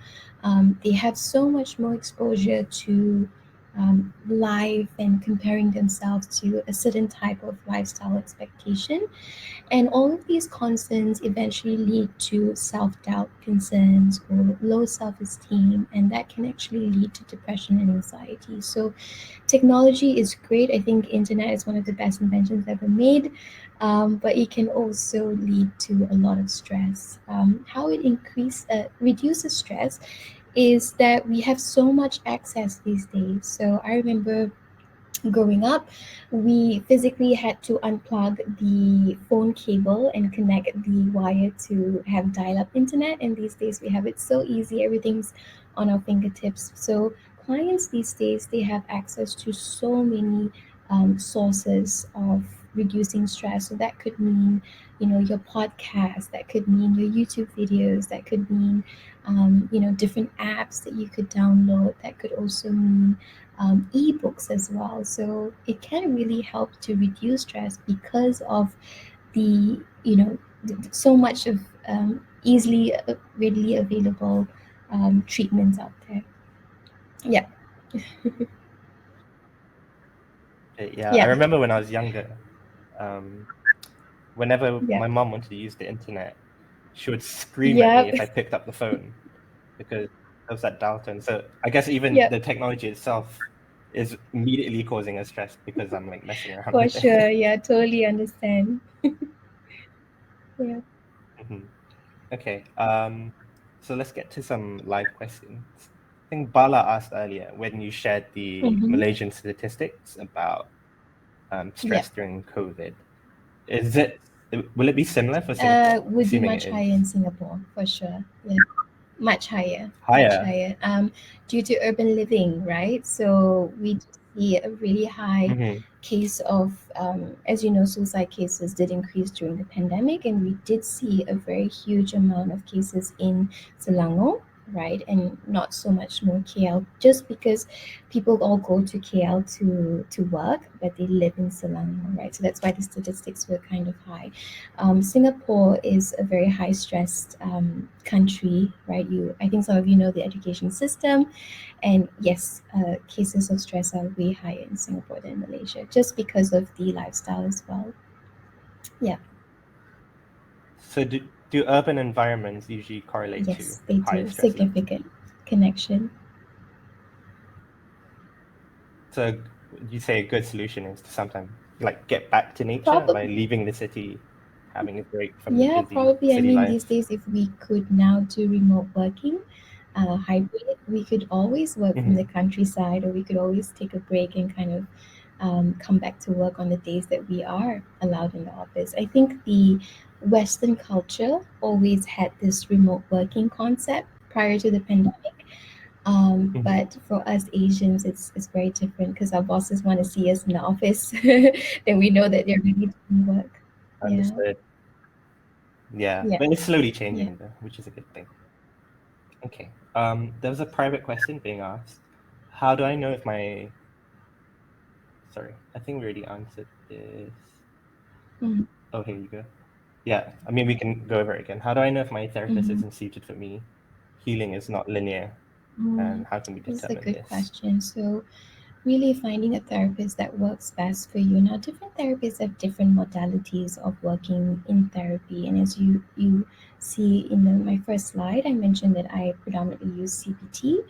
They have so much more exposure to life and comparing themselves to a certain type of lifestyle expectation, and all of these concerns eventually lead to self doubt concerns or low self esteem, and that can actually lead to depression and anxiety. So, technology is great. I think internet is one of the best inventions ever made, but it can also lead to a lot of stress. How it reduces stress is that we have so much access these days. So I remember growing up, we physically had to unplug the phone cable and connect the wire to have dial up internet. And these days, we have it so easy, everything's on our fingertips. So, clients these days, they have access to so many sources of reducing stress. So, that could mean your podcast, that could mean your YouTube videos, that could mean different apps that you could download, that could also mean ebooks as well. So it can really help to reduce stress because of the so much of easily readily available treatments out there. Yeah. Yeah, I Yeah. remember when I was younger, um, whenever Yeah. my mom wanted to use the internet, she would scream at Yeah. me if I picked up the phone because there was that dial tone. So I guess even Yeah. the technology itself is immediately causing us stress because I'm like messing around For with sure. it. Yeah. Totally understand. Yeah. Mhm. Okay. So let's get to some live questions. I think Bala asked earlier when you shared the Mm-hmm. Malaysian statistics about Yeah. stress during COVID. Is it will it be similar for Singapore? Would be Assuming it much higher is in Singapore for sure. Yeah. Much higher, much higher. higher. Due to urban living, right? So we do see a really high Hmm. case of, as you know, suicide cases did increase during the pandemic, and we did see a very huge amount of cases in Selangor, right? And not so much more KL, just because people all go to KL to work, but they live in Selangor, right? So that's why the statistics were kind of high. Singapore is a very high stressed country, right? I think some of you know the education system, and yes, cases of stress are way higher in Singapore than Malaysia, just because of the lifestyle as well. Yeah, So do urban environments usually correlate to yes, they higher do stress levels? significant connection. So you say a good solution is to sometimes like get back to nature by Probably. leaving the city, having a break from the Yeah, busy probably. I city mean, these life. days, if we could now do remote working, hybrid, we could always work from the Hmm. countryside, or we could always take a break and kind of come back to work on the days that we are allowed in the office. I think the Western culture always had this remote working concept prior to the pandemic. Hmm. But for us Asians, it's very different because our bosses want to see us in the office. Then we know that they're ready to do work. Yeah. Understood. Yeah, Yeah. but it's slowly Yeah. changing though, which is a good thing. Okay. There was a private question being asked. How do I know if my sorry, I think we already answered this. Mm-hmm. Oh, here you go. Yeah, I mean we can go over it again. How do I know if my therapist Mm-hmm. isn't suited for me? Healing is not linear, and how can we This is a determine good this? question. So really finding a therapist that works best for you. Now, different therapists have different modalities of working in therapy, and as you see in my first slide, I mentioned that I predominantly use CBT.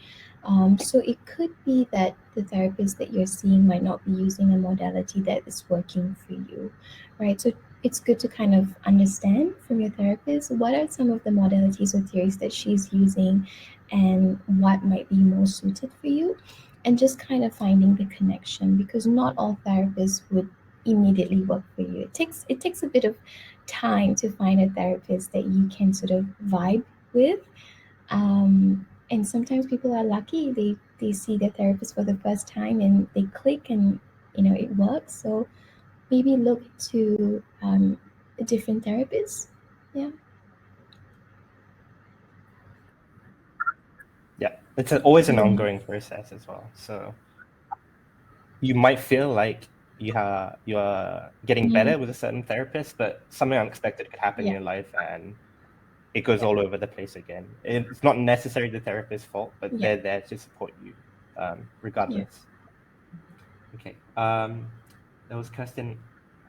So it could be that the therapist that you're seeing might not be using a modality that is working for you, right? So it's good to kind of understand from your therapist what are some of the modalities or theories that she's using, and what might be more suited for you, and just kind of finding the connection, because not all therapists would immediately work for you. It takes a bit of time to find a therapist that you can sort of vibe with. And sometimes people are lucky, they see their therapist for the first time and they click, and it works. So maybe look to a different therapist. Yeah. Yeah, it's always an Yeah. ongoing process as well. So you might feel like you're getting Mhm. better with a certain therapist, but something unexpected could happen in Yeah. your life and it goes Yeah. all over the place again. It's not necessarily the therapist's fault, but Yeah. they're there to support you, Yeah. regardless. Okay. There was a question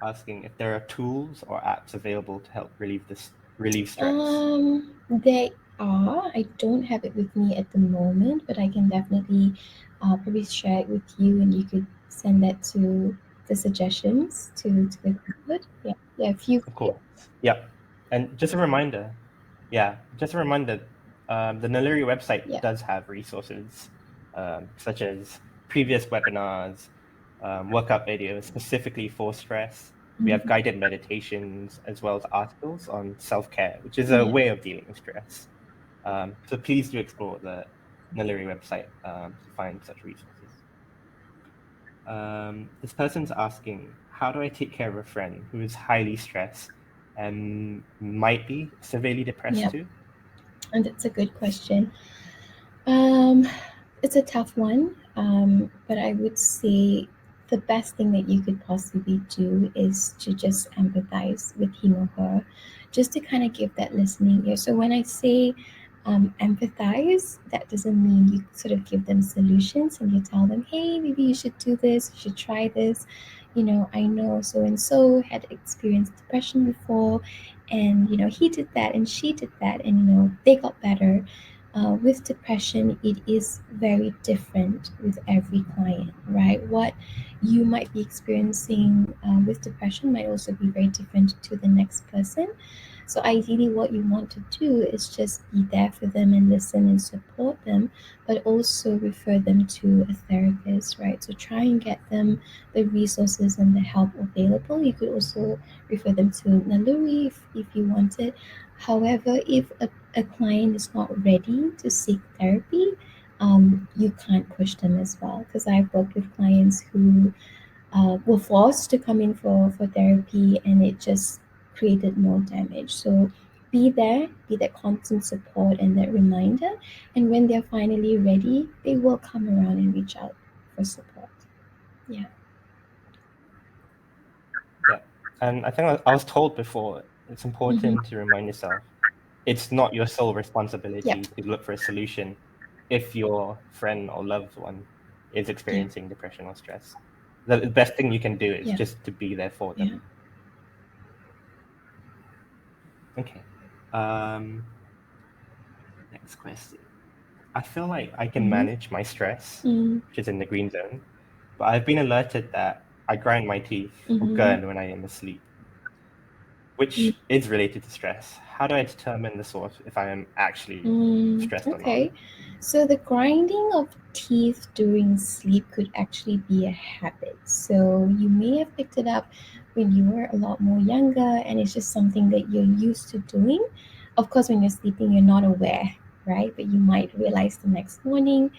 asking if there are tools or apps available to help relieve stress. They are. I don't have it with me at the moment, but I can definitely probably share it with you, and you could send that to the suggestions to the group. Yeah, yeah, a few. Of course. Yeah. And just a reminder, the Naluri website Yeah. does have resources such as previous webinars, workout videos specifically for stress. We have Mhm. guided meditations as well as articles on self-care, which is a Yeah. way of dealing with stress. So please do explore the Naluri website to find such resources. This person's asking, how do I take care of a friend who is highly stressed and might be severely depressed Yep. too? And that's a good question. Um, it's a tough one, but I would say the best thing that you could possibly do is to just empathize with him or her, just to kind of give that listening ear. So when I say empathize, that doesn't mean you sort of give them solutions and you tell them, hey, maybe you should do this, you should try this. I know so and so had experienced depression before, and he did that and she did that, and they got better. With depression, it is very different with every client, right? What you might be experiencing with depression might also be very different to the next person. So, ideally, what you want to do is just be there for them and listen and support them, but also refer them to a therapist, right? So, try and get them the resources and the help available. You could also refer them to Naluri if you want it. However, if a client is not ready to seek therapy, you can't push them as well. Because I've worked with clients who were forced to come in for therapy, and it just created more damage. So be that constant support and that reminder. And when they're finally ready, they will come around and reach out for support. Yeah. Yeah. And I think I was told before, it's Mm-hmm. important to remind yourself it's not your sole Yep. responsibility to look for a solution if your friend or loved one is Yeah. experiencing depression or stress. The best thing you can do is Yeah. just to be there for Yeah. them. Okay. Um, Next question. I feel like I can Mm-hmm. manage my stress, Mm-hmm. which is in the green zone, but I've been alerted that I grind my teeth or Mm-hmm. gurn when I am asleep, which is related to stress. How do I determine the source if I am actually stressed or not? Okay. So the grinding of teeth during sleep could actually be a habit. So you may have picked it up when you were a lot more younger, and it's just something that you're used to doing. Of course, when you're sleeping, you're not aware, right? But you might realize the next morning,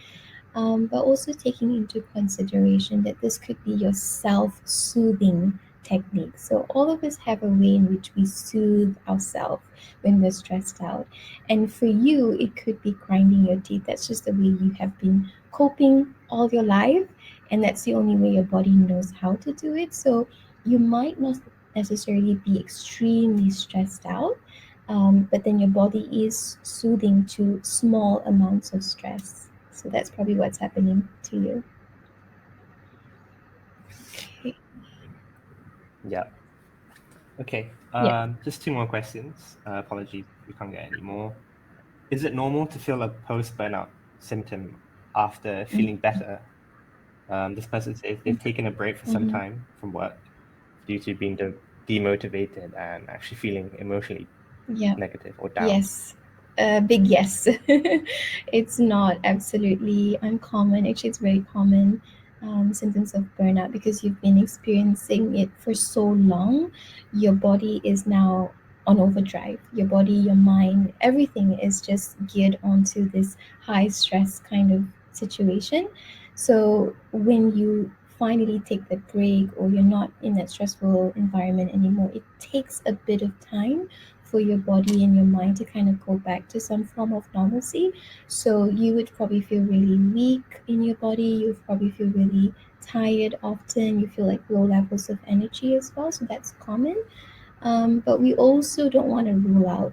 but also taking into consideration that this could be your self soothing technique. So, all of us have a way in which we soothe ourselves when we're stressed out. And for you, it could be grinding your teeth. That's just the way you have been coping all your life, and that's the only way your body knows how to do it. So, you might not necessarily be extremely stressed out. But then your body is soothing to small amounts of stress. So that's probably what's happening to you. Okay. Yeah. Okay. Yeah. Just two more questions. Apologies, we can't get any more. Is it normal to feel a post-burnout symptom after feeling better? This person says they've taken a break for some Mm-hmm. time from work due to being demotivated and actually feeling emotionally Yeah. negative or down. Yes. Big yes. It's not absolutely uncommon. Actually, it's very common symptoms of burnout because you've been experiencing it for so long. Your body is now on overdrive. Your body, your mind, everything is just geared onto this high stress kind of situation. So when you finally take the break or you're not in that stressful environment anymore, it takes a bit of time for your body and your mind to kind of go back to some form of normalcy. So you would probably feel really weak in your body. You would probably feel really tired often. You feel like low levels of energy as well. So that's common. But we also don't want to rule out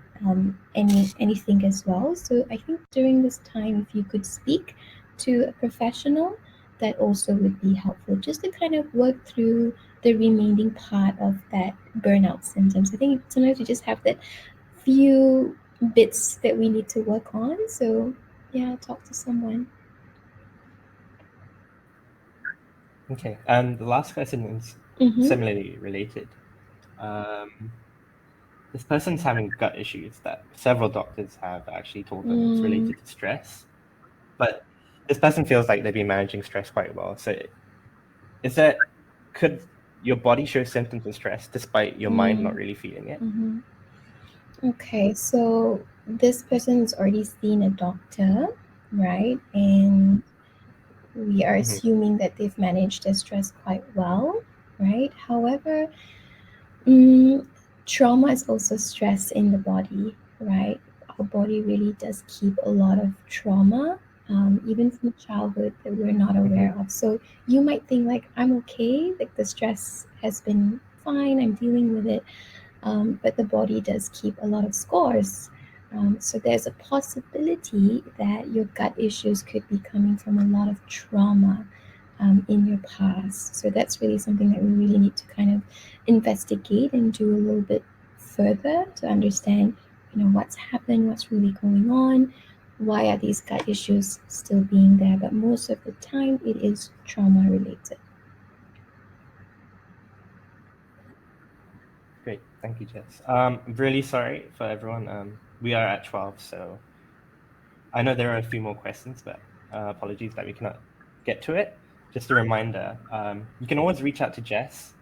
anything as well. So I think during this time, if you could speak to a professional, that also would be helpful, just to kind of work through the remaining part of that burnout symptoms. I think sometimes we just have that few bits that we need to work on. So yeah, talk to someone. Okay, and the last question is Mm-hmm. similarly related. Um, this person's having gut issues that several doctors have actually told them it's Mm, related to stress, but this person feels like they've been managing stress quite well. So, is that could your body show symptoms of stress despite your mind not mm, really feeling it? mm-hmm. Okay, so this person's already seen a doctor, right? And we are Hmm. assuming that they've managed their stress quite well, right? However, trauma is also stress in the body, right? Our body really does keep a lot of trauma, even from childhood that we're not aware of. So you might think like, I'm okay, like the stress has been fine, I'm dealing with it, but the body does keep a lot of scores. So there's a possibility that your gut issues could be coming from a lot of trauma in your past. So that's really something that we really need to kind of investigate and do a little bit further to understand, what's happened, what's really going on, why are these gut issues still being there. But most of the time, it is trauma related. Great, thank you, Jess. Really sorry for everyone. We are at 12, so I know there are a few more questions, but apologies that we cannot get to it. Just a reminder, you can always reach out to Jess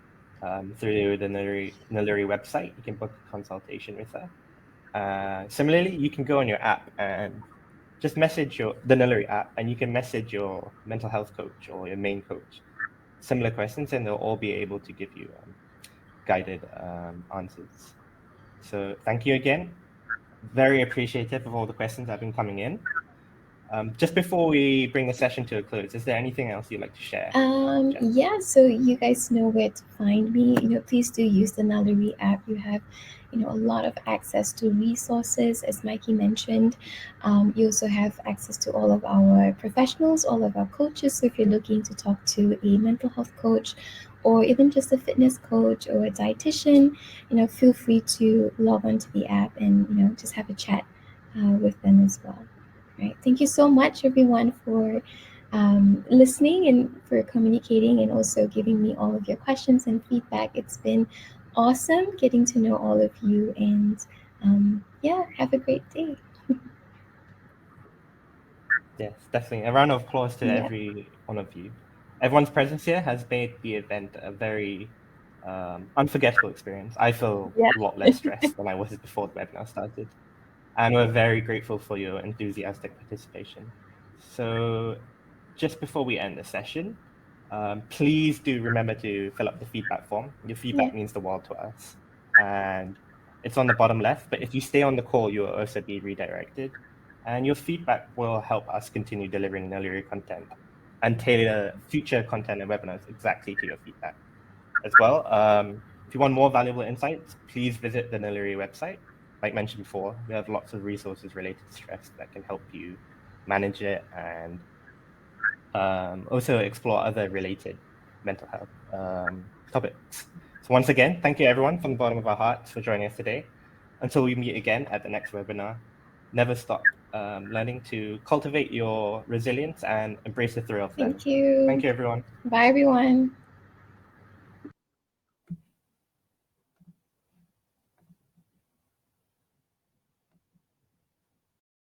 through the Naluri website. You can book a consultation with her. Similarly, you can go on your app and just message the Naluri app, and you can message your mental health coach or your main coach similar questions, and they'll all be able to give you guided answers. So thank you again. Very appreciative of all the questions that have been coming in. Just before we bring the session to a close, is there anything else you'd like to share? Jess? Yeah, so you guys know where to find me. Please do use the Naluri app. You have, a lot of access to resources, as Mikey mentioned. You also have access to all of our professionals, all of our coaches. So if you're looking to talk to a mental health coach, or even just a fitness coach or a dietitian, feel free to log onto the app and just have a chat with them as well. Right. Thank you so much, everyone, for listening and for communicating and also giving me all of your questions and feedback. It's been awesome getting to know all of you, and yeah, have a great day. Yes, definitely. A round of applause to Yeah. every one of you. Everyone's presence here has made the event a very unforgettable experience. I feel Yeah. a lot less stressed than I was before the webinar started. And we're very grateful for your enthusiastic participation. So just before we end the session, please do remember to fill up the feedback form. Your Yeah. feedback means the world to us. And it's on the bottom left, but if you stay on the call, you'll also be redirected. And your feedback will help us continue delivering Naluri content and tailor future content and webinars exactly to your feedback. As well, if you want more valuable insights, please visit the Naluri website. Like mentioned before, we have lots of resources related to stress that can help you manage it and also explore other related mental health topics. So once again, thank you everyone from the bottom of our hearts for joining us today. Until we meet again at the next webinar, never stop learning to cultivate your resilience and embrace the thrill of learning. Thank you. Thank you, everyone. Bye, everyone.